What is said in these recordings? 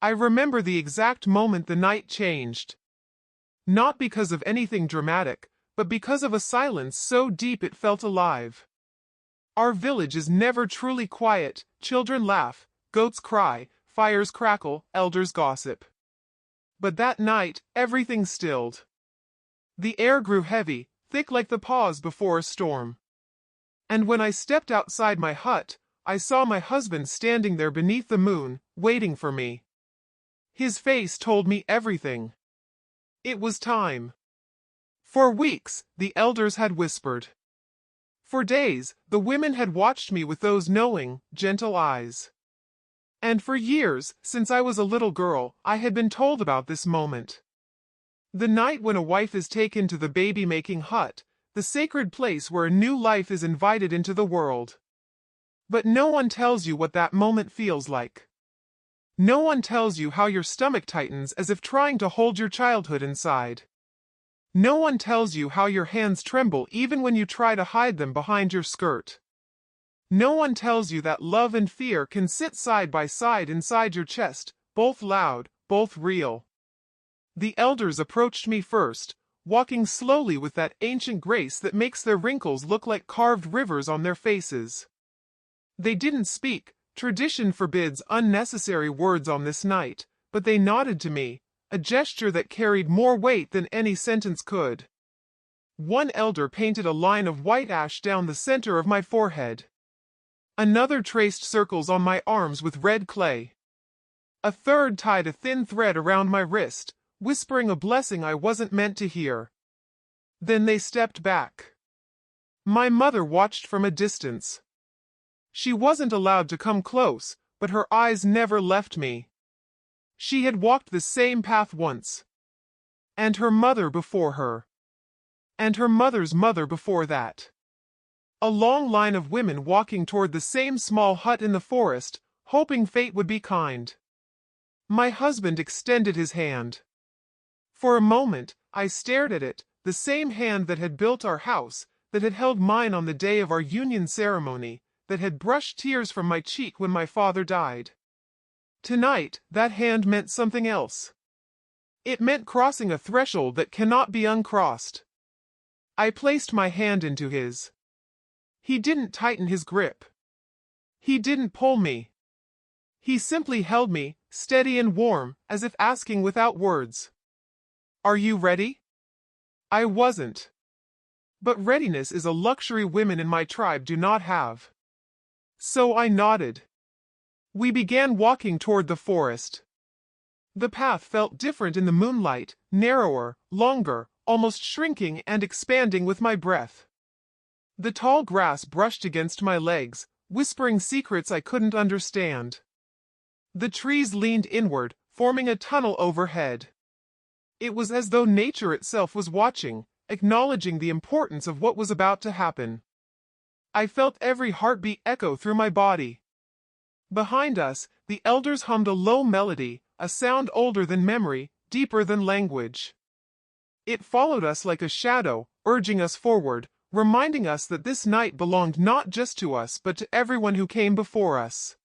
I remember the exact moment the night changed. Not because of anything dramatic, but because of a silence so deep it felt alive. Our village is never truly quiet. Children laugh, goats cry, fires crackle, elders gossip. But that night, everything stilled. The air grew heavy, thick like the pause before a storm. And when I stepped outside my hut, I saw my husband standing there beneath the moon, waiting for me. His face told me everything. It was time. For weeks, the elders had whispered. For days, the women had watched me with those knowing, gentle eyes. And for years, since I was a little girl, I had been told about this moment. The night when a wife is taken to the baby-making hut, the sacred place where a new life is invited into the world. But no one tells you what that moment feels like. No one tells you how your stomach tightens as if trying to hold your childhood inside. No one tells you how your hands tremble even when you try to hide them behind your skirt. No one tells you that love and fear can sit side by side inside your chest, both loud, both real. The elders approached me first, walking slowly with that ancient grace that makes their wrinkles look like carved rivers on their faces. They didn't speak. Tradition forbids unnecessary words on this night, but they nodded to me, a gesture that carried more weight than any sentence could. One elder painted a line of white ash down the center of my forehead. Another traced circles on my arms with red clay. A third tied a thin thread around my wrist, whispering a blessing I wasn't meant to hear. Then they stepped back. My mother watched from a distance. She wasn't allowed to come close, but her eyes never left me. She had walked the same path once. And her mother before her. And her mother's mother before that. A long line of women walking toward the same small hut in the forest, hoping fate would be kind. My husband extended his hand. For a moment, I stared at it, the same hand that had built our house, that had held mine on the day of our union ceremony, that had brushed tears from my cheek when my father died. Tonight, that hand meant something else. It meant crossing a threshold that cannot be uncrossed. I placed my hand into his. He didn't tighten his grip. He didn't pull me. He simply held me, steady and warm, as if asking without words. Are you ready? I wasn't. But readiness is a luxury women in my tribe do not have. So I nodded. We began walking toward the forest. The path felt different in the moonlight, narrower, longer, almost shrinking and expanding with my breath. The tall grass brushed against my legs, whispering secrets I couldn't understand. The trees leaned inward, forming a tunnel overhead. It was as though nature itself was watching, acknowledging the importance of what was about to happen. I felt every heartbeat echo through my body. Behind us, the elders hummed a low melody, a sound older than memory, deeper than language. It followed us like a shadow, urging us forward, reminding us that this night belonged not just to us but to everyone who came before us.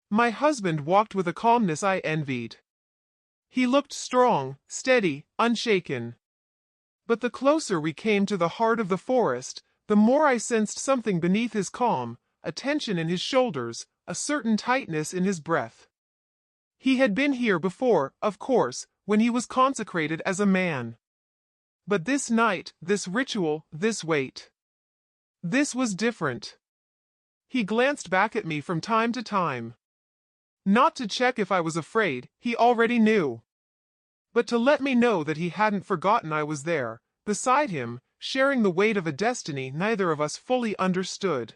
My husband walked with a calmness I envied. He looked strong, steady, unshaken. But the closer we came to the heart of the forest, the more I sensed something beneath his calm, a tension in his shoulders, a certain tightness in his breath. He had been here before, of course, when he was consecrated as a man. But this night, this ritual, this weight. This was different. He glanced back at me from time to time. Not to check if I was afraid, he already knew. But to let me know that he hadn't forgotten I was there, beside him, sharing the weight of a destiny neither of us fully understood.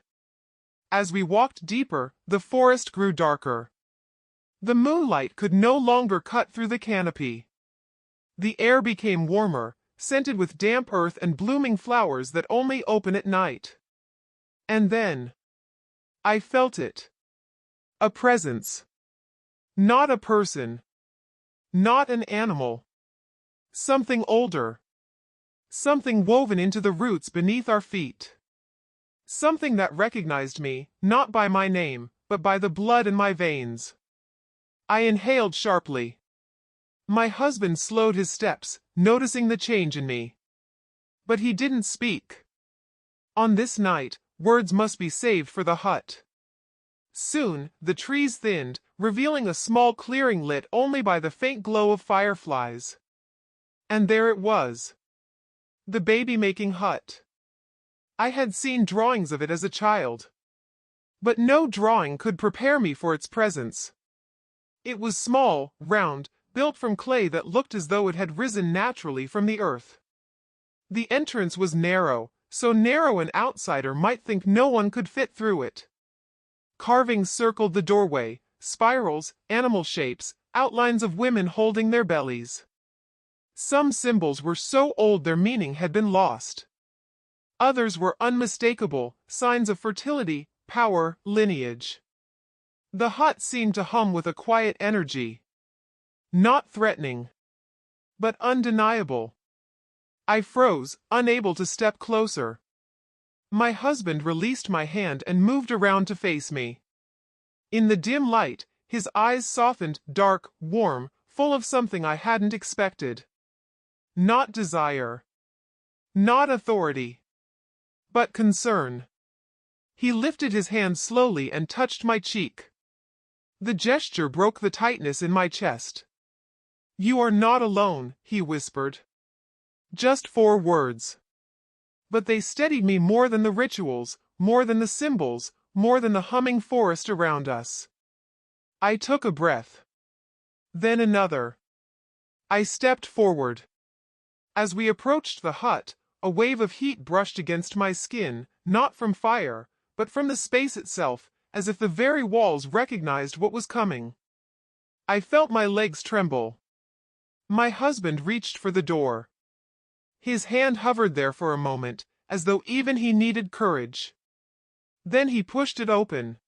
As we walked deeper, the forest grew darker. The moonlight could no longer cut through the canopy. The air became warmer, scented with damp earth and blooming flowers that only open at night. And then, I felt it. A presence. Not a person. Not an animal. Something older. Something woven into the roots beneath our feet. Something that recognized me, not by my name, but by the blood in my veins. I inhaled sharply. My husband slowed his steps, noticing the change in me. But he didn't speak. On this night, words must be saved for the hut. Soon, the trees thinned, revealing a small clearing lit only by the faint glow of fireflies. And there it was. The baby-making hut. I had seen drawings of it as a child. But no drawing could prepare me for its presence. It was small, round, built from clay that looked as though it had risen naturally from the earth. The entrance was narrow, so narrow an outsider might think no one could fit through it. Carvings circled the doorway, spirals, animal shapes, outlines of women holding their bellies. Some symbols were so old their meaning had been lost. Others were unmistakable, signs of fertility, power, lineage. The hut seemed to hum with a quiet energy. Not threatening, but undeniable. I froze, unable to step closer. My husband released my hand and moved around to face me. In the dim light, his eyes softened, dark, warm, full of something I hadn't expected. Not desire. Not authority. But concern. He lifted his hand slowly and touched my cheek. The gesture broke the tightness in my chest. "You are not alone," he whispered. Just 4 words. But they steadied me more than the rituals, more than the symbols, more than the humming forest around us. I took a breath. Then another. I stepped forward. As we approached the hut, a wave of heat brushed against my skin, not from fire, but from the space itself, as if the very walls recognized what was coming. I felt my legs tremble. My husband reached for the door. His hand hovered there for a moment, as though even he needed courage. Then he pushed it open.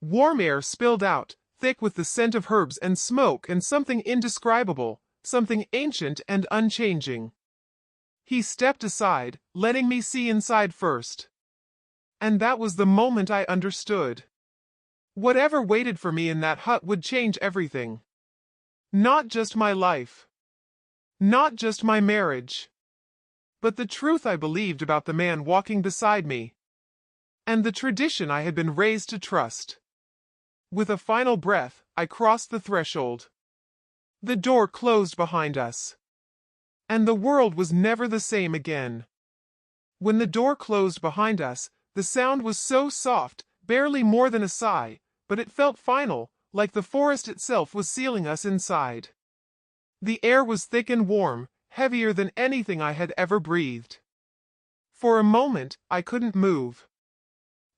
Warm air spilled out, thick with the scent of herbs and smoke and something indescribable, something ancient and unchanging. He stepped aside, letting me see inside first. And that was the moment I understood. Whatever waited for me in that hut would change everything. Not just my life. Not just my marriage. But the truth I believed about the man walking beside me. And the tradition I had been raised to trust. With a final breath, I crossed the threshold. The door closed behind us. And the world was never the same again. When the door closed behind us, the sound was so soft, barely more than a sigh, but it felt final, like the forest itself was sealing us inside. The air was thick and warm, heavier than anything I had ever breathed. For a moment, I couldn't move.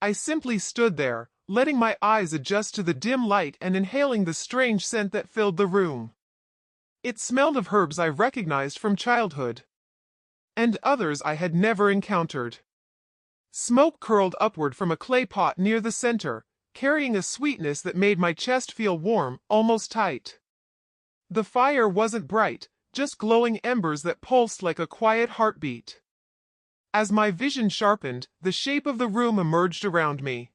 I simply stood there, letting my eyes adjust to the dim light and inhaling the strange scent that filled the room. It smelled of herbs I recognized from childhood. And others I had never encountered. Smoke curled upward from a clay pot near the center, carrying a sweetness that made my chest feel warm, almost tight. The fire wasn't bright, just glowing embers that pulsed like a quiet heartbeat. As my vision sharpened, the shape of the room emerged around me.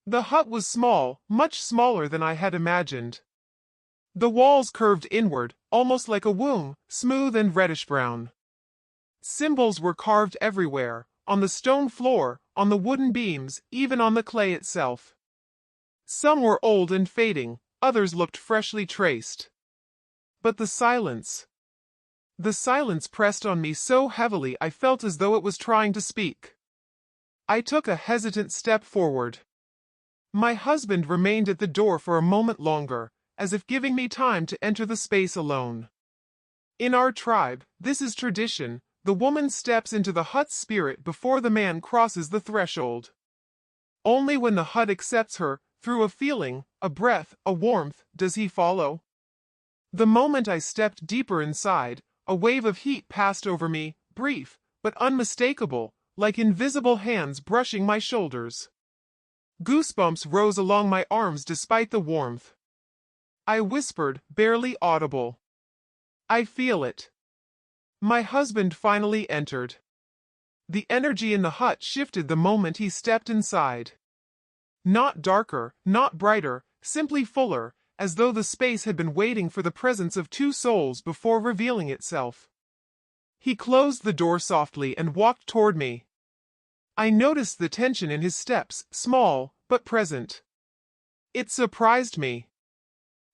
The hut was small, much smaller than I had imagined. The walls curved inward, almost like a womb, smooth and reddish-brown. Symbols were carved everywhere, on the stone floor, on the wooden beams, even on the clay itself. Some were old and fading, others looked freshly traced. But the silence. The silence pressed on me so heavily I felt as though it was trying to speak. I took a hesitant step forward. My husband remained at the door for a moment longer, as if giving me time to enter the space alone. In our tribe, this is tradition. The woman steps into the hut's spirit before the man crosses the threshold. Only when the hut accepts her, through a feeling, a breath, a warmth, does he follow. The moment I stepped deeper inside, a wave of heat passed over me, brief, but unmistakable, like invisible hands brushing my shoulders. Goosebumps rose along my arms despite the warmth. I whispered, barely audible. "I feel it." My husband finally entered. The energy in the hut shifted the moment he stepped inside. Not darker, not brighter, simply fuller, as though the space had been waiting for the presence of two souls before revealing itself. He closed the door softly and walked toward me. I noticed the tension in his steps, small, but present. It surprised me.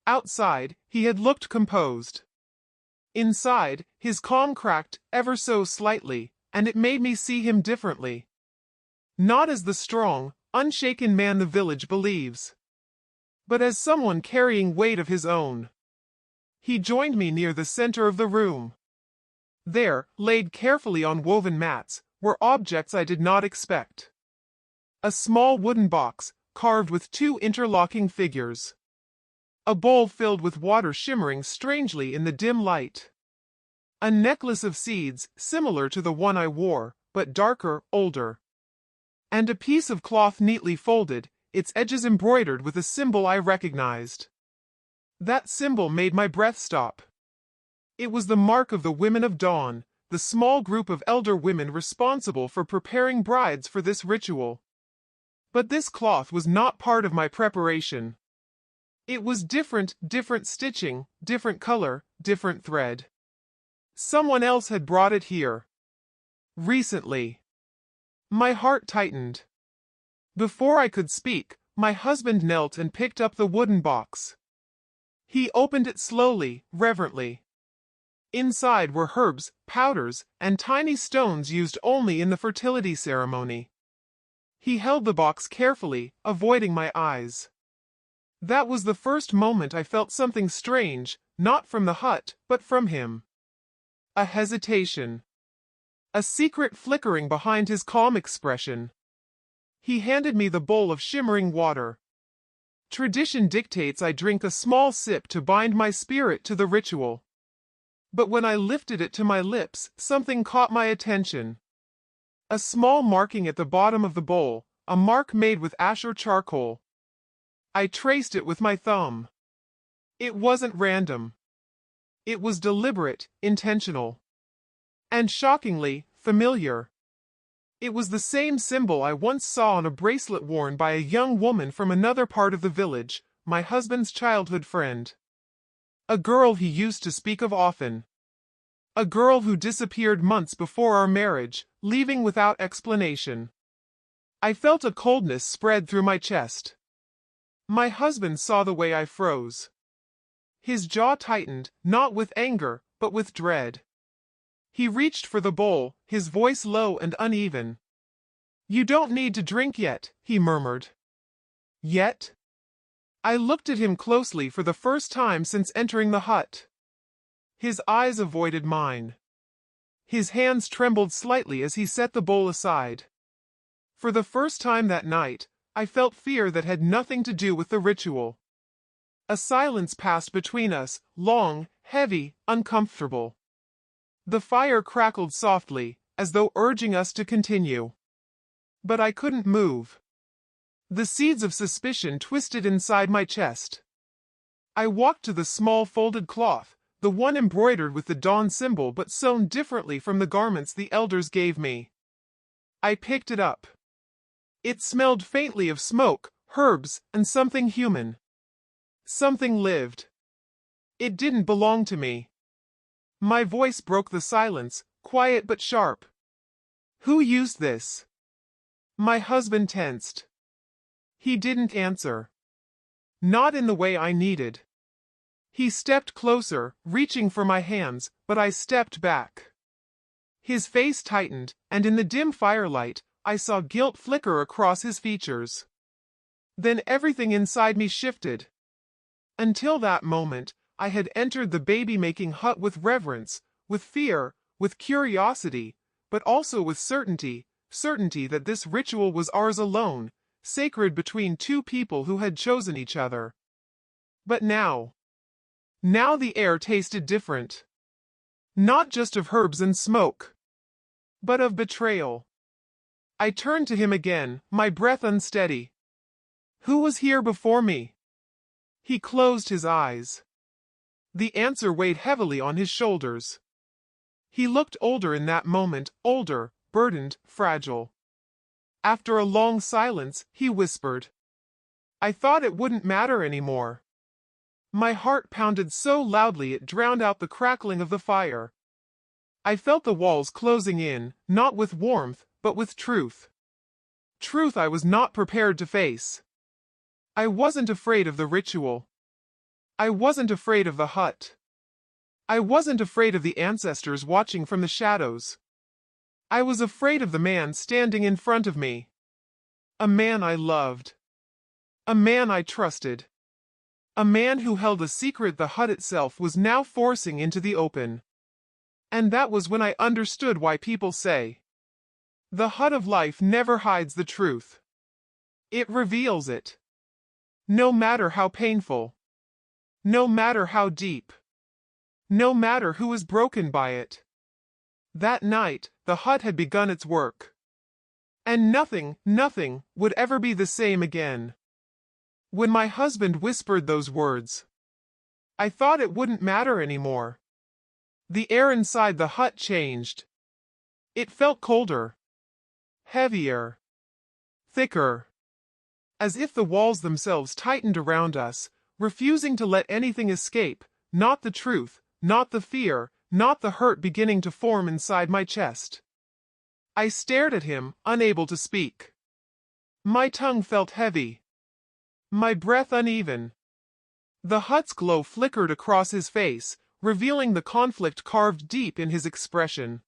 Outside, he had looked composed. Inside, his calm cracked, ever so slightly, and it made me see him differently. Not as the strong, unshaken man the village believes, but as someone carrying weight of his own. He joined me near the center of the room. There, laid carefully on woven mats, were objects I did not expect. A small wooden box, carved with two interlocking figures. A bowl filled with water shimmering strangely in the dim light. A necklace of seeds, similar to the one I wore, but darker, older. And a piece of cloth neatly folded, its edges embroidered with a symbol I recognized. That symbol made my breath stop. It was the mark of the Women of Dawn, the small group of elder women responsible for preparing brides for this ritual. But this cloth was not part of my preparation. It was different stitching, different color, different thread. Someone else had brought it here. Recently. My heart tightened. Before I could speak, my husband knelt and picked up the wooden box. He opened it slowly, reverently. Inside were herbs, powders, and tiny stones used only in the fertility ceremony. He held the box carefully, avoiding my eyes. That was the first moment I felt something strange, not from the hut, but from him. A hesitation. A secret flickering behind his calm expression. He handed me the bowl of shimmering water. Tradition dictates I drink a small sip to bind my spirit to the ritual. But when I lifted it to my lips, something caught my attention. A small marking at the bottom of the bowl, a mark made with ash or charcoal. I traced it with my thumb. It wasn't random. It was deliberate, intentional. And shockingly, familiar. It was the same symbol I once saw on a bracelet worn by a young woman from another part of the village, my husband's childhood friend. A girl he used to speak of often. A girl who disappeared months before our marriage, leaving without explanation. I felt a coldness spread through my chest. My husband saw the way I froze. His jaw tightened, not with anger, but with dread. He reached for the bowl, his voice low and uneven. "You don't need to drink yet," he murmured. Yet? I looked at him closely for the first time since entering the hut. His eyes avoided mine. His hands trembled slightly as he set the bowl aside. For the first time that night, I felt fear that had nothing to do with the ritual. A silence passed between us, long, heavy, uncomfortable. The fire crackled softly, as though urging us to continue. But I couldn't move. The seeds of suspicion twisted inside my chest. I walked to the small folded cloth, the one embroidered with the dawn symbol but sewn differently from the garments the elders gave me. I picked it up. It smelled faintly of smoke, herbs, and something human. Something lived. It didn't belong to me. My voice broke the silence, quiet but sharp. "Who used this?" My husband tensed. He didn't answer. Not in the way I needed. He stepped closer, reaching for my hands, but I stepped back. His face tightened, and in the dim firelight, I saw guilt flicker across his features. Then everything inside me shifted. Until that moment, I had entered the baby-making hut with reverence, with fear, with curiosity, but also with certainty that this ritual was ours alone, sacred between two people who had chosen each other. But now the air tasted different. Not just of herbs and smoke, but of betrayal. I turned to him again, my breath unsteady. Who was here before me? He closed his eyes. The answer weighed heavily on his shoulders. He looked older in that moment, older, burdened, fragile. After a long silence, he whispered, "I thought it wouldn't matter anymore." My heart pounded so loudly it drowned out the crackling of the fire. I felt the walls closing in, not with warmth, but with truth. Truth I was not prepared to face. I wasn't afraid of the ritual. I wasn't afraid of the hut. I wasn't afraid of the ancestors watching from the shadows. I was afraid of the man standing in front of me. A man I loved. A man I trusted. A man who held a secret the hut itself was now forcing into the open. And that was when I understood why people say, the hut of life never hides the truth. It reveals it. No matter how painful. No matter how deep. No matter who is broken by it. That night, the hut had begun its work. And nothing would ever be the same again. When my husband whispered those words, I thought it wouldn't matter anymore. The air inside the hut changed. It felt colder. Heavier. Thicker. As if the walls themselves tightened around us, refusing to let anything escape, not the truth, not the fear, not the hurt beginning to form inside my chest. I stared at him, unable to speak. My tongue felt heavy. My breath uneven. The hut's glow flickered across his face, revealing the conflict carved deep in his expression.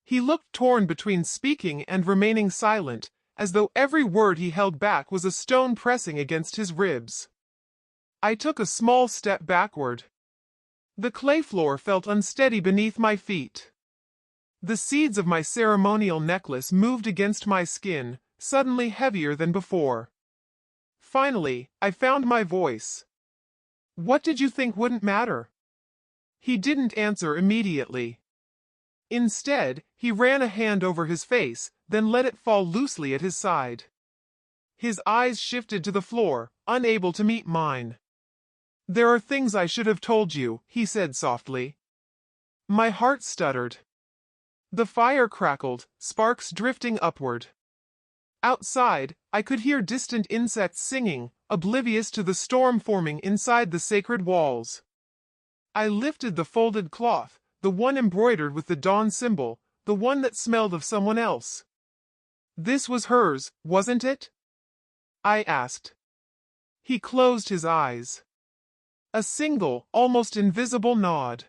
He looked torn between speaking and remaining silent, as though every word he held back was a stone pressing against his ribs. I took a small step backward. The clay floor felt unsteady beneath my feet. The seeds of my ceremonial necklace moved against my skin, suddenly heavier than before. Finally, I found my voice. What did you think wouldn't matter? He didn't answer immediately. Instead, he ran a hand over his face, then let it fall loosely at his side. His eyes shifted to the floor, unable to meet mine. There are things I should have told you, he said softly. My heart stuttered. The fire crackled, sparks drifting upward. Outside, I could hear distant insects singing, oblivious to the storm forming inside the sacred walls. I lifted the folded cloth, the one embroidered with the dawn symbol, the one that smelled of someone else. This was hers, wasn't it? I asked. He closed his eyes. A single, almost invisible nod.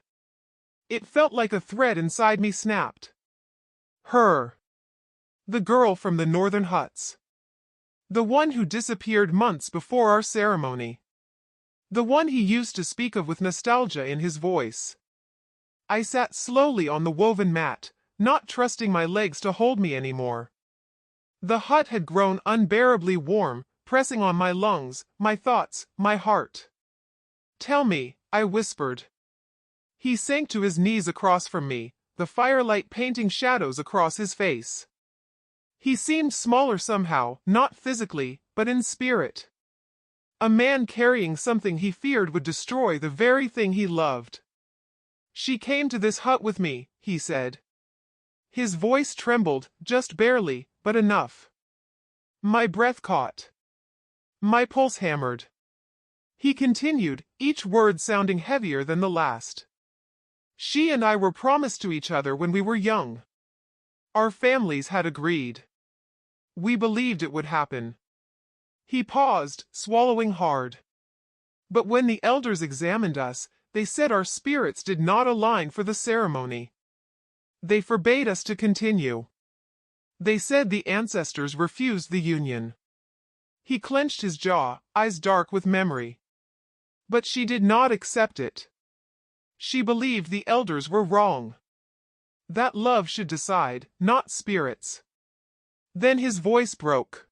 It felt like a thread inside me snapped. Her. The girl from the northern huts. The one who disappeared months before our ceremony. The one he used to speak of with nostalgia in his voice. I sat slowly on the woven mat, not trusting my legs to hold me anymore. The hut had grown unbearably warm, pressing on my lungs, my thoughts, my heart. Tell me, I whispered. He sank to his knees across from me, the firelight painting shadows across his face. He seemed smaller somehow, not physically, but in spirit. A man carrying something he feared would destroy the very thing he loved. She came to this hut with me, he said. His voice trembled, just barely, but enough. My breath caught. My pulse hammered. He continued, each word sounding heavier than the last. She and I were promised to each other when we were young. Our families had agreed. We believed it would happen. He paused, swallowing hard. But when the elders examined us, they said our spirits did not align for the ceremony. They forbade us to continue. They said the ancestors refused the union. He clenched his jaw, eyes dark with memory. But she did not accept it. She believed the elders were wrong. That love should decide, not spirits. Then his voice broke.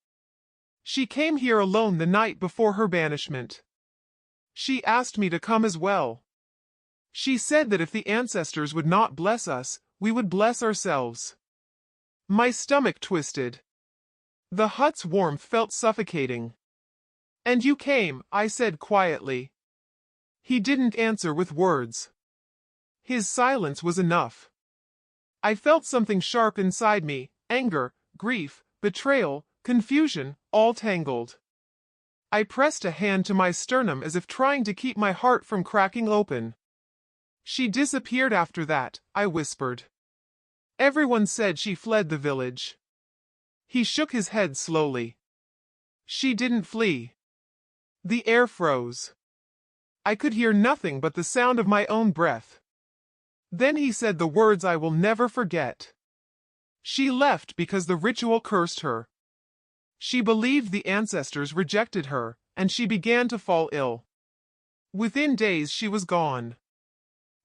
She came here alone the night before her banishment. She asked me to come as well. She said that if the ancestors would not bless us, we would bless ourselves. My stomach twisted. The hut's warmth felt suffocating. And you came, I said quietly. He didn't answer with words. His silence was enough. I felt something sharp inside me, anger, grief, betrayal, confusion, all tangled. I pressed a hand to my sternum as if trying to keep my heart from cracking open. She disappeared after that, I whispered. Everyone said she fled the village. He shook his head slowly. She didn't flee. The air froze. I could hear nothing but the sound of my own breath. Then he said the words I will never forget. She left because the ritual cursed her. She believed the ancestors rejected her, and she began to fall ill. Within days she was gone.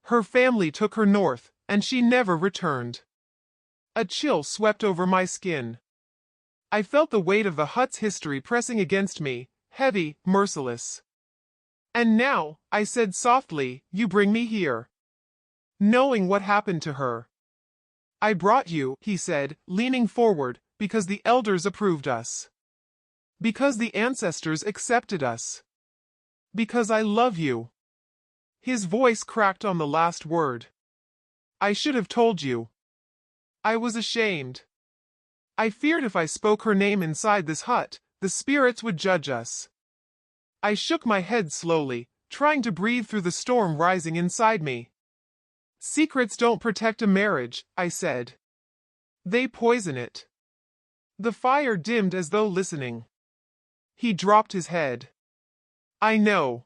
Her family took her north, and she never returned. A chill swept over my skin. I felt the weight of the hut's history pressing against me, heavy, merciless. And now, I said softly, you bring me here. Knowing what happened to her. I brought you, he said, leaning forward, because the elders approved us. Because the ancestors accepted us. Because I love you. His voice cracked on the last word. I should have told you. I was ashamed. I feared if I spoke her name inside this hut, the spirits would judge us. I shook my head slowly, trying to breathe through the storm rising inside me. Secrets don't protect a marriage, I said. They poison it. The fire dimmed as though listening. He dropped his head. I know.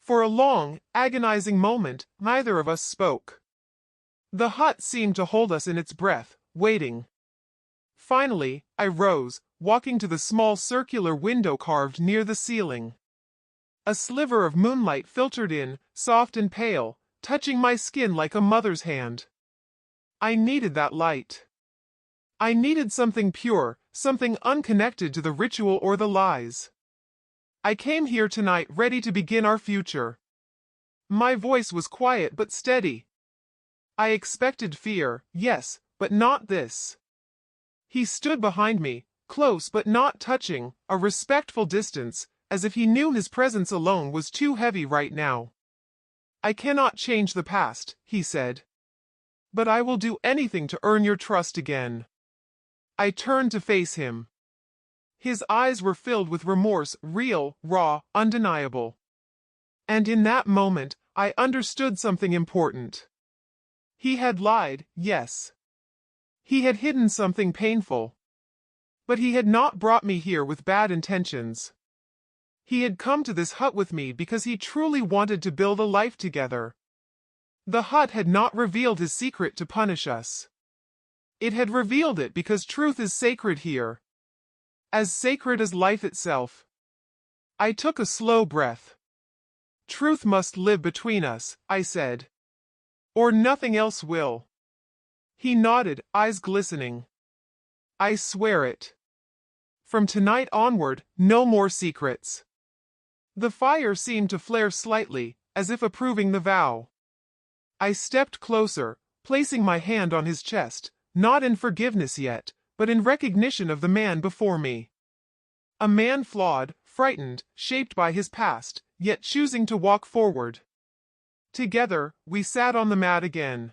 For a long, agonizing moment, neither of us spoke. The hut seemed to hold us in its breath, waiting. Finally, I rose, walking to the small circular window carved near the ceiling. A sliver of moonlight filtered in, soft and pale, touching my skin like a mother's hand. I needed that light. I needed something pure, something unconnected to the ritual or the lies. I came here tonight ready to begin our future. My voice was quiet but steady. I expected fear, yes, but not this. He stood behind me, close but not touching, a respectful distance, as if he knew his presence alone was too heavy right now. I cannot change the past, he said. But I will do anything to earn your trust again. I turned to face him. His eyes were filled with remorse, real, raw, undeniable. And in that moment, I understood something important. He had lied, yes. He had hidden something painful. But he had not brought me here with bad intentions. He had come to this hut with me because he truly wanted to build a life together. The hut had not revealed his secret to punish us. It had revealed it because truth is sacred here. As sacred as life itself. I took a slow breath. Truth must live between us, I said. Or nothing else will. He nodded, eyes glistening. I swear it. From tonight onward, no more secrets. The fire seemed to flare slightly, as if approving the vow. I stepped closer, placing my hand on his chest, not in forgiveness yet, but in recognition of the man before me. A man flawed, frightened, shaped by his past, yet choosing to walk forward. Together, we sat on the mat again.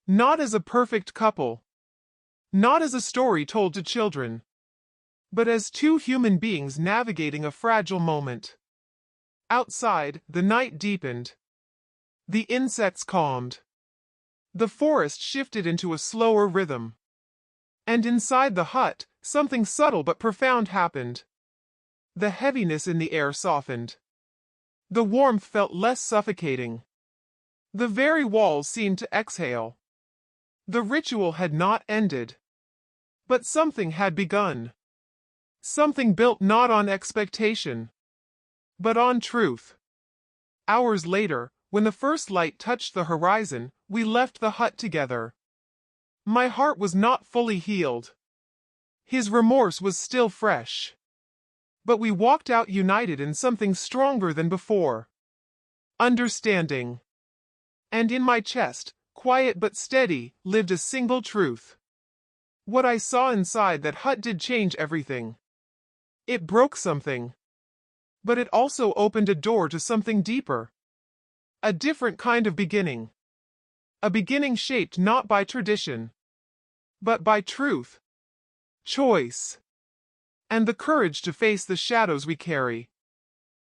Not as a perfect couple. Not as a story told to children. But as two human beings navigating a fragile moment. Outside, the night deepened. The insects calmed. The forest shifted into a slower rhythm. And inside the hut, something subtle but profound happened. The heaviness in the air softened. The warmth felt less suffocating. The very walls seemed to exhale. The ritual had not ended. But something had begun. Something built not on expectation, but on truth. Hours later, when the first light touched the horizon, we left the hut together. My heart was not fully healed. His remorse was still fresh. But we walked out united in something stronger than before. Understanding. And in my chest, quiet but steady, lived a single truth. What I saw inside that hut did change everything. It broke something. But it also opened a door to something deeper. A different kind of beginning. A beginning shaped not by tradition, but by truth. Choice. and the courage to face the shadows we carry.